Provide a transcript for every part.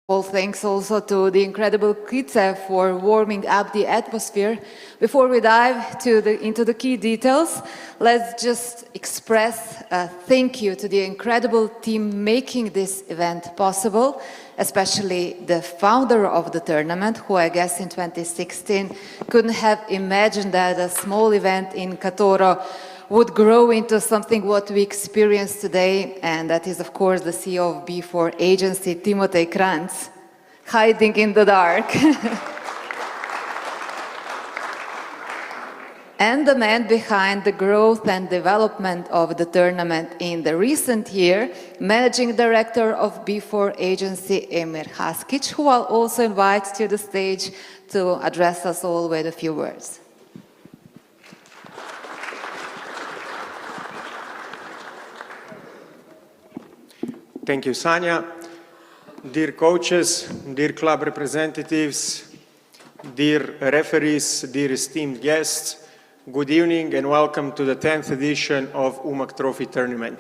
All thanks also to the incredible Kitse for warming up the atmosphere. Before we dive into the key details, let's just express a thank you to the incredible team making this event possible, especially the founder of the tournament, who I guess in 2016 couldn't have imagined that a small event in Katoro would grow into something what we experience today, and that is of course the CEO of B4 agency, Timotej Kranz, hiding in the dark. And the man behind the growth and development of the tournament in the recent year, Managing Director of B4 agency, Emir Haskic, who I'll also invite to the stage to address us all with a few words. Thank you, Sanja. Dear coaches, dear club representatives, dear referees, dear esteemed guests, good evening and welcome to the 10th edition of Umag Trophy Tournament.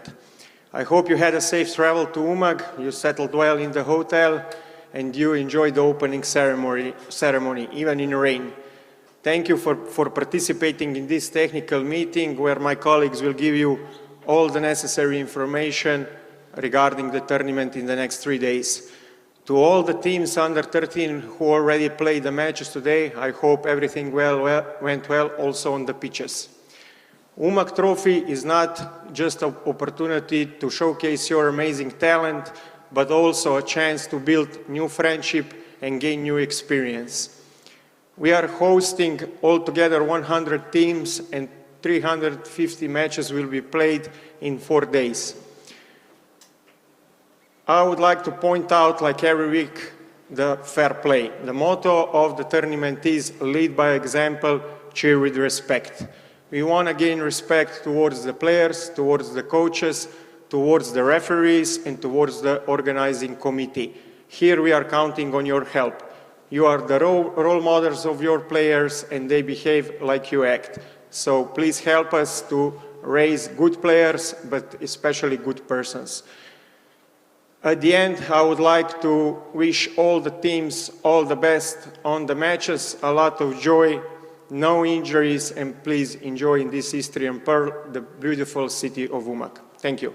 I hope you had a safe travel to Umag, you settled well in the hotel, and you enjoyed the opening ceremony, even in rain. Thank you for participating in this technical meeting where my colleagues will give you all the necessary information regarding the tournament in the next 3 days. To all the teams under 13 who already played the matches today, I hope everything went well also on the pitches. Umag Trophy is not just an opportunity to showcase your amazing talent, but also a chance to build new friendship and gain new experience. We are hosting altogether 100 teams and 350 matches will be played in 4 days. I would like to point out, like every week, the fair play. The motto of the tournament is lead by example, cheer with respect. We want to gain respect towards the players, towards the coaches, towards the referees, and towards the organizing committee. Here we are counting on your help. You are the role models of your players and they behave like you act. So please help us to raise good players, but especially good persons. At the end, I would like to wish all the teams all the best on the matches, a lot of joy, no injuries, and please enjoy in this Istrian pearl the beautiful city of Umag. Thank you.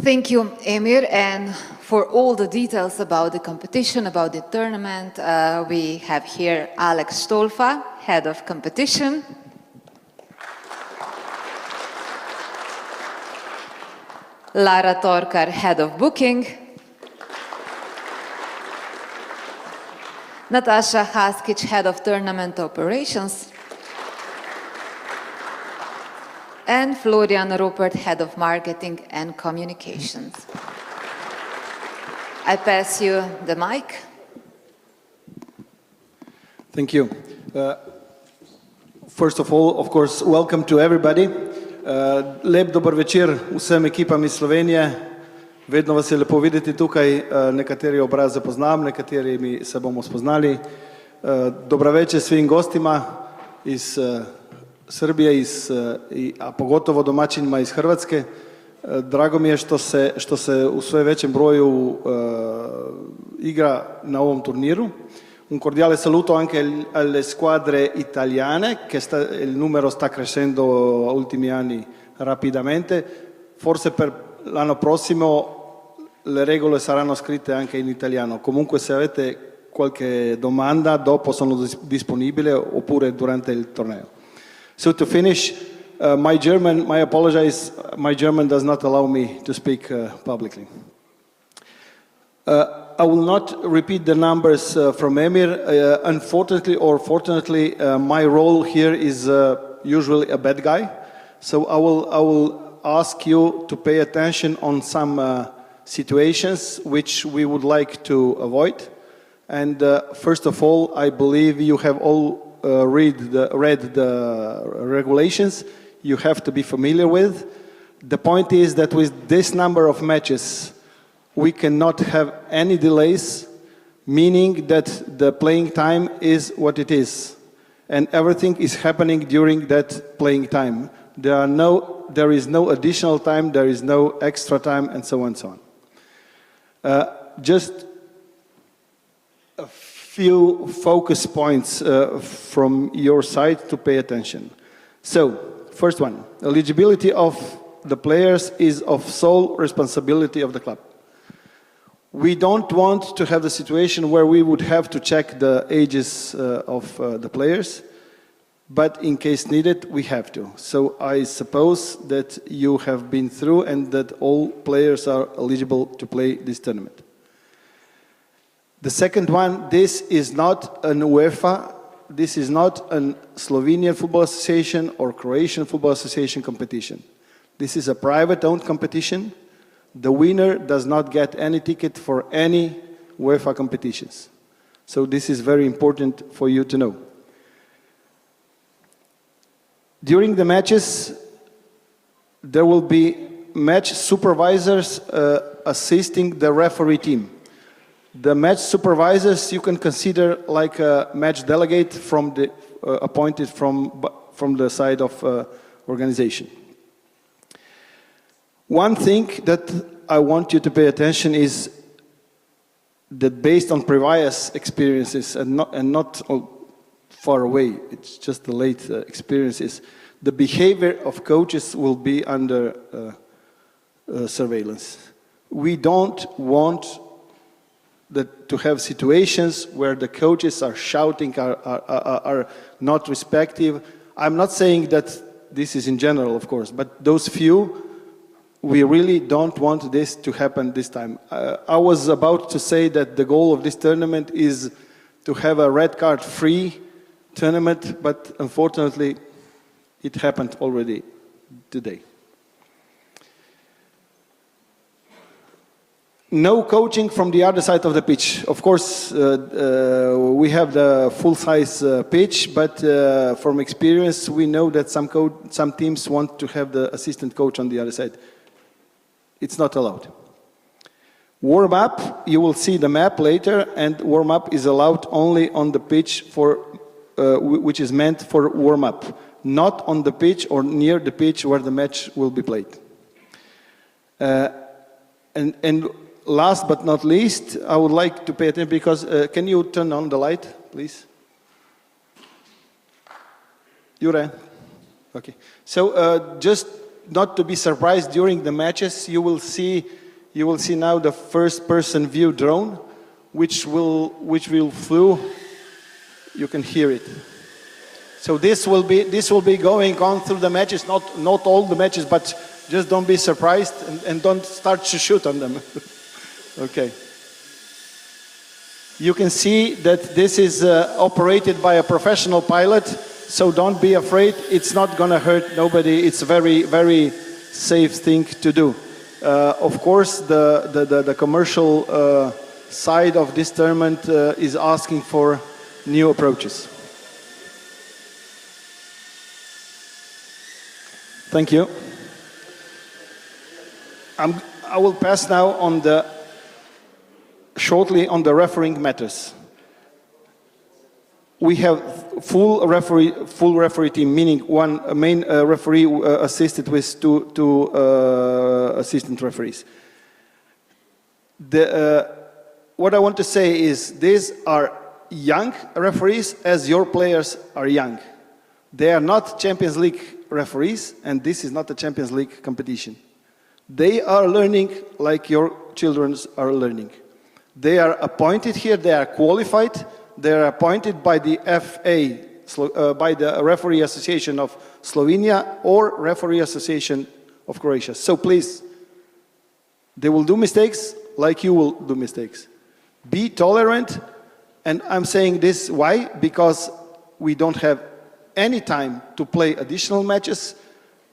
Thank you, Emir, and for all the details about the competition, about the tournament, we have here Alex Stolfa, Head of Competition. Lara Torkar, Head of Booking. Natasha Haskic, Head of Tournament Operations. And Florian Rupert, Head of Marketing and Communications. I pass you the mic. Thank you. First of all, of course, welcome to everybody. Lep dober večer vsem ekipam iz Slovenije. Vedno vas je lepo videti tukaj, nekateri obraze poznam, nekaterimi se bomo spoznali. Dobra večer svim gostima iz Srbije, a pogotovo domaćinima iz Hrvatske. Drago mi je što se u sve većem broju igra na ovom turniru. Un cordiale saluto anche alle squadre italiane, che il numero sta crescendo ultimi anni rapidamente. Forse per l'anno prossimo le regole saranno scritte anche in italiano. Comunque se avete qualche domanda dopo sono disponibile oppure durante il torneo. So to finish, my German does not allow me to speak publicly. I will not repeat the numbers from Emir. Unfortunately or fortunately, my role here is usually a bad guy. So I will ask you to pay attention on some situations which we would like to avoid. And first of all, I believe you have all read the regulations. You have to be familiar with. The point is that with this number of matches, we cannot have any delays, meaning that the playing time is what it is. And everything is happening during that playing time. There is no additional time, there is no extra time, and so on and so on. Just a few focus points from your side to pay attention. So, first one, eligibility of the players is of sole responsibility of the club. We don't want to have the situation where we would have to check the ages of the players, but in case needed, we have to. So I suppose that you have been through and that all players are eligible to play this tournament. The second one, this is not an UEFA, this is not a Slovenian Football Association or Croatian Football Association competition. This is a private-owned competition. The winner does not get any ticket for any UEFA competitions. So this is very important for you to know. During the matches, there will be match supervisors assisting the referee team. The match supervisors you can consider like a match delegate from the appointed from the side of organization. One thing that I want you to pay attention is that based on previous experiences and not far away, it's just the late experiences, the behavior of coaches will be under surveillance. We don't want to have situations where the coaches are shouting, are not respectful. I'm not saying that this is in general, of course, but those few, we really don't want this to happen this time. I was about to say that the goal of this tournament is to have a red card free tournament, but unfortunately it happened already today. No coaching from the other side of the pitch. Of course, we have the full-size pitch, but from experience, we know that some teams want to have the assistant coach on the other side. It's not allowed. Warm-up, you will see the map later, and warm-up is allowed only on the pitch which is meant for warm-up, not on the pitch or near the pitch where the match will be played. And last but not least, I would like to pay attention because, can you turn on the light, please? Jure? Okay. So just not to be surprised during the matches, you will see now the first-person view drone, which will flew. You can hear it. So this will be going on through the matches, not all the matches, but just don't be surprised and don't start to shoot on them. Okay. You can see that this is operated by a professional pilot, so don't be afraid. It's not going to hurt nobody. It's a very, very safe thing to do. Of course, the commercial side of this tournament is asking for new approaches. Thank you. I will pass now shortly on the refereeing matters. We have full referee team, meaning one main referee assisted with two assistant referees. What I want to say is these are young referees as your players are young. They are not Champions League referees, and this is not a Champions League competition. They are learning like your children are learning. They are appointed here, they are qualified, they are appointed by the FA, by the Referee Association of Slovenia or Referee Association of Croatia. So please, they will do mistakes like you will do mistakes. Be tolerant, and I'm saying this, why? Because we don't have any time to play additional matches,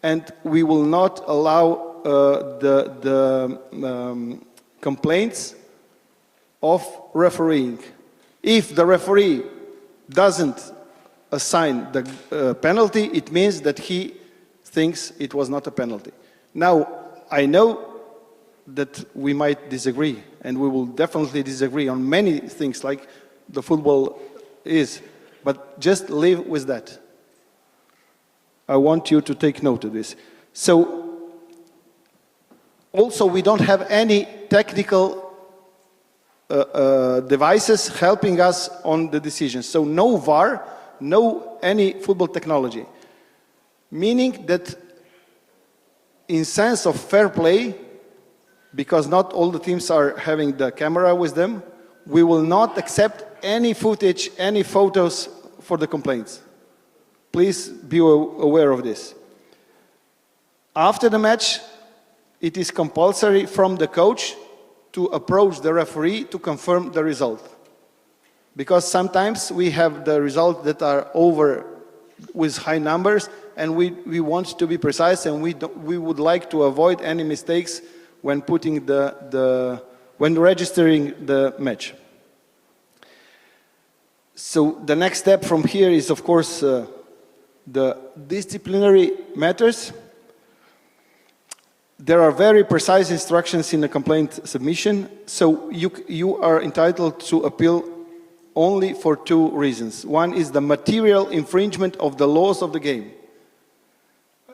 and we will not allow the complaints of refereeing. If the referee doesn't assign the penalty, it means that he thinks it was not a penalty. Now, I know that we might disagree, and we will definitely disagree on many things like the football is, but just live with that. I want you to take note of this. So, also we don't have any technical devices helping us on the decision. So no VAR, no any football technology. Meaning that in sense of fair play, because not all the teams are having the camera with them, we will not accept any footage, any photos for the complaints. Please be aware of this. After the match, it is compulsory from the coach to approach the referee to confirm the result. Because sometimes we have the results that are over with high numbers, and we want to be precise, and we would like to avoid any mistakes when putting when registering the match. So the next step from here is, of course, the disciplinary matters. There are very precise instructions in the complaint submission, so you are entitled to appeal only for two reasons. One is the material infringement of the laws of the game.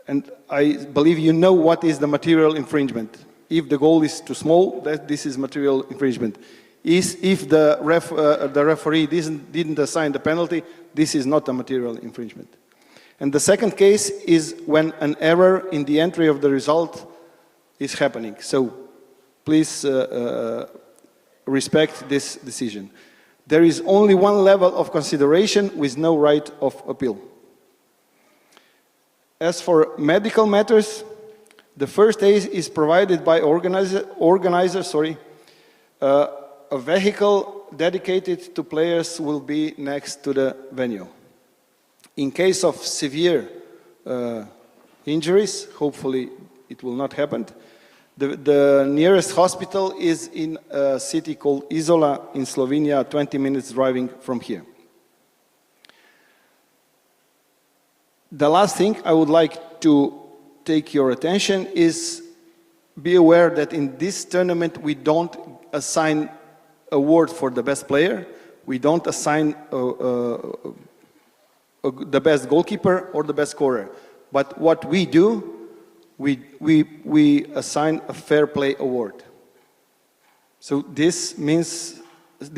And I believe you know what is the material infringement. If the goal is too small, this is material infringement. If the referee didn't assign the penalty, this is not a material infringement. And the second case is when an error in the entry of the result is happening. So please respect this decision. There is only one level of consideration with no right of appeal. As for medical matters, the first aid is provided by organizer. A vehicle dedicated to players will be next to the venue. In case of severe injuries, hopefully it will not happen, the nearest hospital is in a city called Izola in Slovenia, 20 minutes driving from here. The last thing I would like to take your attention is be aware that in this tournament we don't assign award for the best player, we don't assign the best goalkeeper or the best scorer. But what we do, we assign a fair play award. So this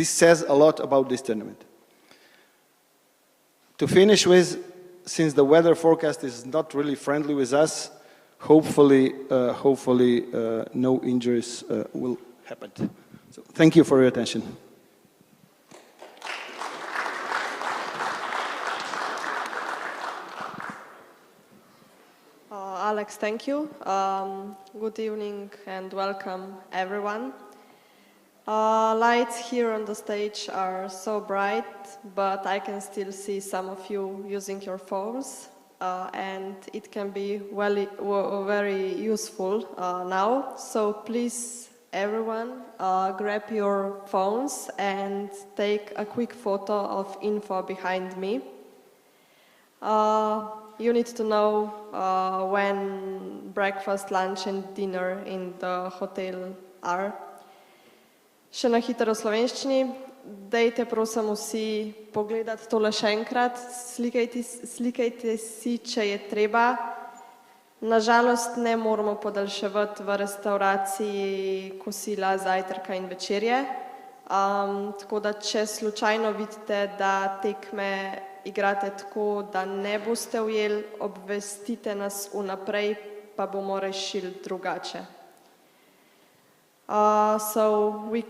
says a lot about this tournament. To finish with, since the weather forecast is not really friendly with us, hopefully no injuries will happen. So thank you for your attention. Alex, thank you. Good evening and welcome, everyone. Lights here on the stage are so bright, but I can still see some of you using your phones, and it can be very useful now. So please, everyone, grab your phones and take a quick photo of info behind me. You need to know when breakfast, lunch and dinner in the hotel are. Še na hitro v slovenščini, dajte prosim vsi pogledati tole še enkrat, slikajte si, če je treba. Nažalost ne moramo podaljševati v restauraciji kosila, zajtrka in večerje. Tako da, če slučajno vidite, da tekme igrate tako, da ne boste ujeli, obvestite nas vnaprej, pa bomo rešili drugače. So we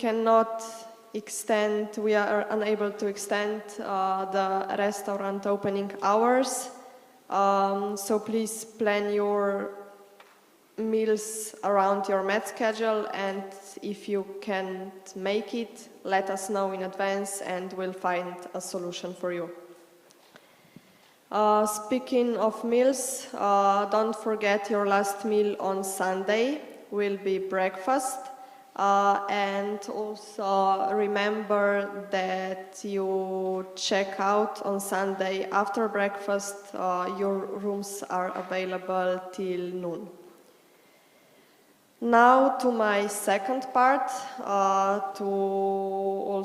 are unable to extend the restaurant opening hours. So please plan your meals around your match schedule, and if you can't make it, let us know in advance and we'll find a solution for you. Speaking of meals, don't forget your last meal on Sunday will be breakfast. And also remember that you check out on Sunday after breakfast. Your rooms are available till noon. Now to my second part, to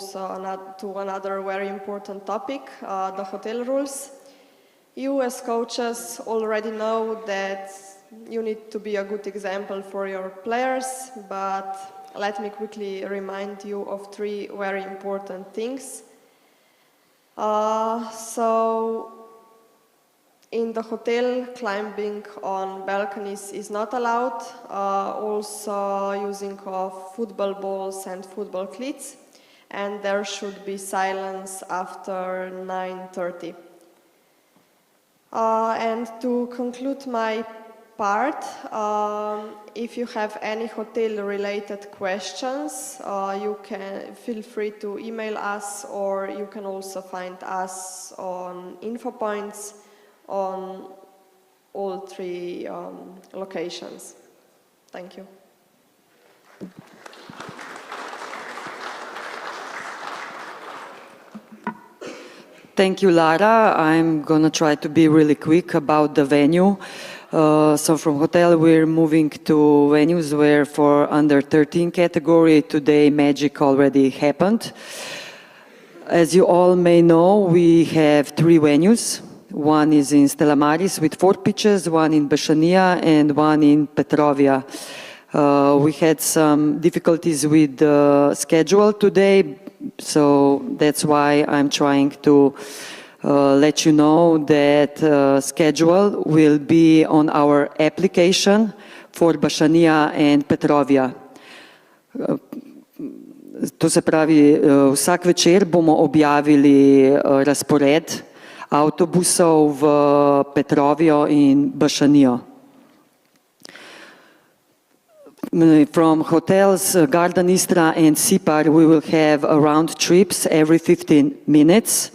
another very important topic, the hotel rules. You as coaches already know that you need to be a good example for your players, but let me quickly remind you of 3 very important things. So in the hotel, climbing on balconies is not allowed, also using of football balls and football cleats, and there should be silence after 9:30. And to conclude my part, if you have any hotel-related questions, you can feel free to email us, or you can also find us on info points on all 3 locations. Thank you. Thank you, Lara. I'm going to try to be really quick about the venue. So from hotel, we're moving to venues where for under 13 category, today Magic already happened. As you all may know, we have 3 venues. One is in Stella Maris with 4 pitches, one in Bashania and one in Petrovia. We had some difficulties with the schedule today, so that's why I'm trying to let you know that schedule will be on our application for Bashania and Petrovia. To se pravi, vsak večer bomo objavili razpored avtobusov v Petrovijo in Bashanijo. From hotels Garden Istra and Sipar, we will have round trips every 15 minutes.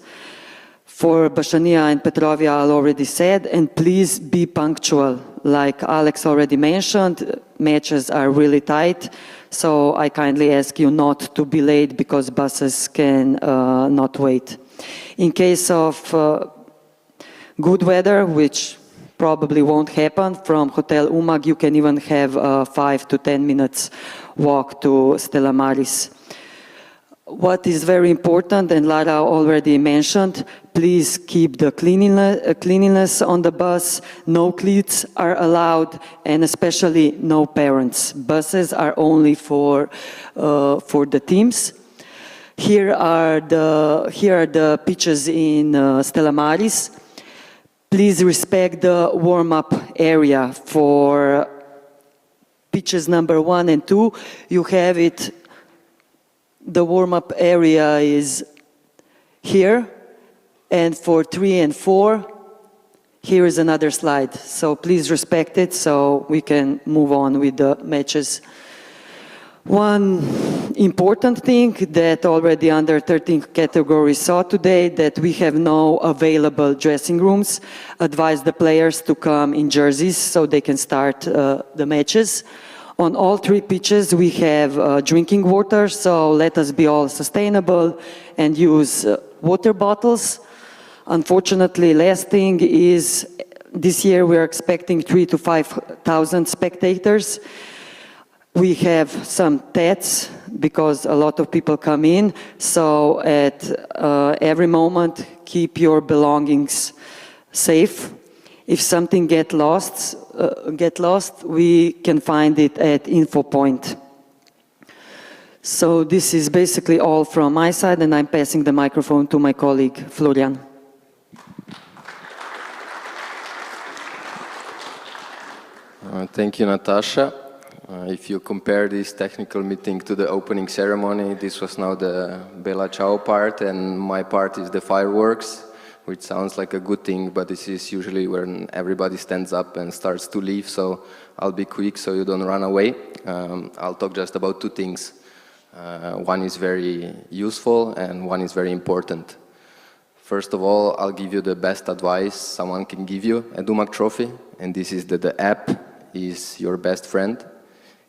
For Bashania and Petrovia, I already said, and please be punctual. Like Alex already mentioned, matches are really tight, so I kindly ask you not to be late because buses can not wait. In case of good weather, which probably won't happen, from Hotel Umag you can even have 5 to 10 minutes walk to Stella Maris. What is very important, and Lara already mentioned, please keep the cleanliness on the bus. No cleats are allowed, and especially no parents. Buses are only for the teams. Here are the pitches in Stella Maris. Please respect the warm-up area. For pitches number 1 and 2, you have it. The warm-up area is here, and for 3 and 4, here is another slide. So please respect it so we can move on with the matches. One important thing that already under 13 category saw today, that we have no available dressing rooms. Advise the players to come in jerseys so they can start the matches. On all 3 pitches we have drinking water, so let us be all sustainable and use water bottles. Unfortunately, last thing is this year we are expecting 3,000 to 5,000 spectators. We have some tests because a lot of people come in, so at every moment keep your belongings safe. If something get lost, we can find it at info point. So this is basically all from my side, and I'm passing the microphone to my colleague Florian. Thank you, Natasha. If you compare this technical meeting to the opening ceremony, this was now the Bella Ciao part, and my part is the fireworks, which sounds like a good thing, but this is usually when everybody stands up and starts to leave, so I'll be quick so you don't run away. I'll talk just about 2 things. One is very useful and one is very important. First of all, I'll give you the best advice someone can give you at Umag Trophy, and this is that the app is your best friend.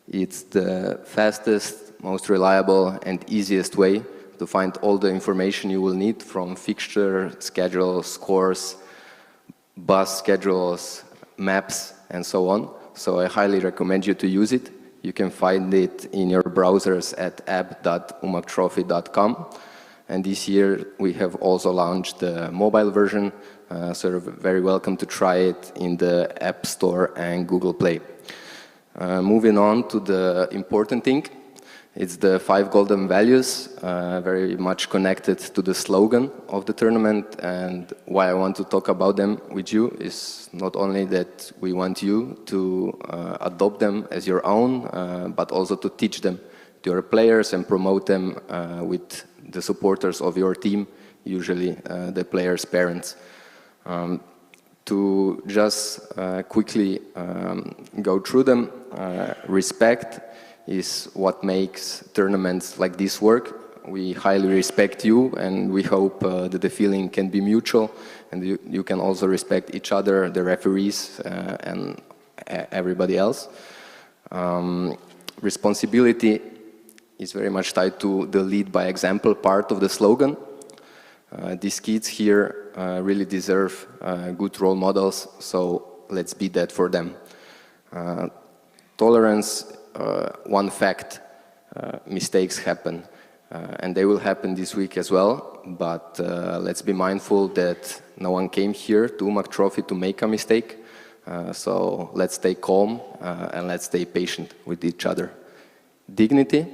It's the fastest, most reliable and easiest way to find all the information you will need, from fixture, schedules, scores, bus schedules, maps, and so on. So I highly recommend you to use it. You can find it in your browsers at app.umagtrophy.com. And this year we have also launched the mobile version, so you're very welcome to try it in the App Store and Google Play. Moving on to the important thing, it's the 5 golden values, very much connected to the slogan of the tournament. And why I want to talk about them with you is not only that we want you to adopt them as your own, but also to teach them to your players and promote them with the supporters of your team, usually the players' parents. To just quickly go through them, respect is what makes tournaments like this work. We highly respect you, and we hope that the feeling can be mutual, and you can also respect each other, the referees, and everybody else. Responsibility is very much tied to the lead by example part of the slogan. These kids here really deserve good role models, so let's be that for them. Tolerance, one fact, mistakes happen, and they will happen this week as well, but let's be mindful that no one came here to Umag Trophy to make a mistake, so let's stay calm and let's stay patient with each other. Dignity.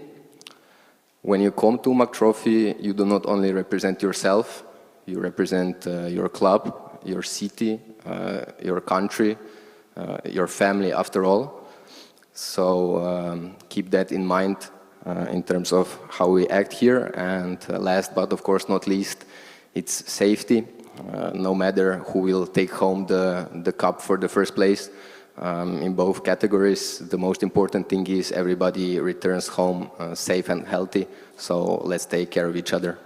When you come to Umag Trophy, you do not only represent yourself, you represent your club, your city, your country, your family after all. So keep that in mind in terms of how we act here. And last but of course not least, it's safety. No matter who will take home the cup for the first place, in both categories, the most important thing is everybody returns home safe and healthy, so let's take care of each other.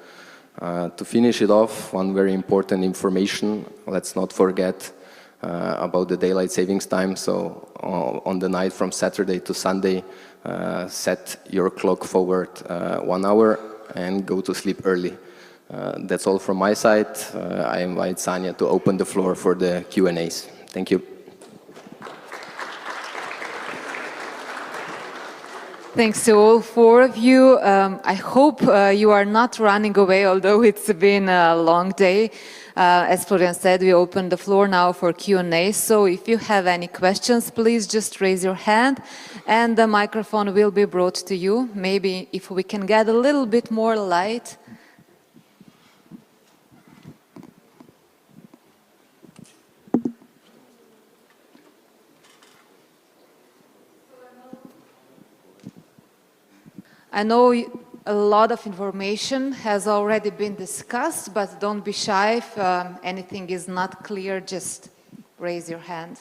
To finish it off, one very important information, let's not forget about the daylight savings time, so on the night from Saturday to Sunday, set your clock forward 1 hour and go to sleep early. That's all from my side. I invite Sanja to open the floor for the Q&As. Thank you. Thanks to all 4 of you. I hope you are not running away, although it's been a long day. As Florian said, we open the floor now for Q&A. So if you have any questions, please just raise your hand and the microphone will be brought to you. Maybe if we can get a little bit more light. I know a lot of information has already been discussed, but don't be shy if anything is not clear, just raise your hand.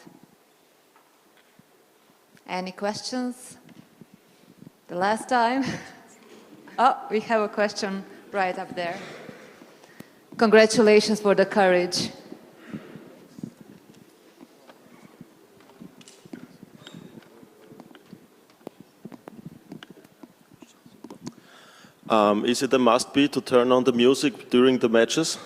Any questions? The last time? Oh, we have a question right up there. Congratulations for the courage. Is it a must-be to turn on the music during the matches?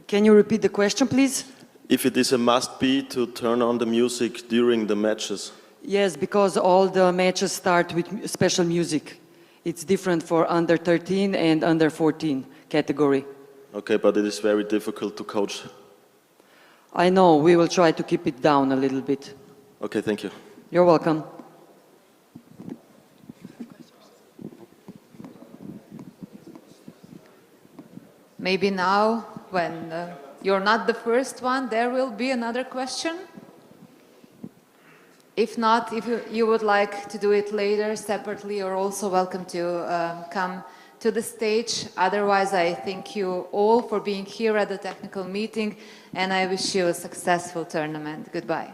Can you repeat the question, please? If it is a must-be to turn on the music during the matches? Yes, because all the matches start with special music. It's different for under 13 and under 14 category. Okay, but it is very difficult to coach. I know, we will try to keep it down a little bit. Okay, thank you. You're welcome. Maybe now, when you're not the first one, there will be another question. If not, if you would like to do it later, separately, you're also welcome to come to the stage. Otherwise, I thank you all for being here at the technical meeting, and I wish you a successful tournament. Goodbye.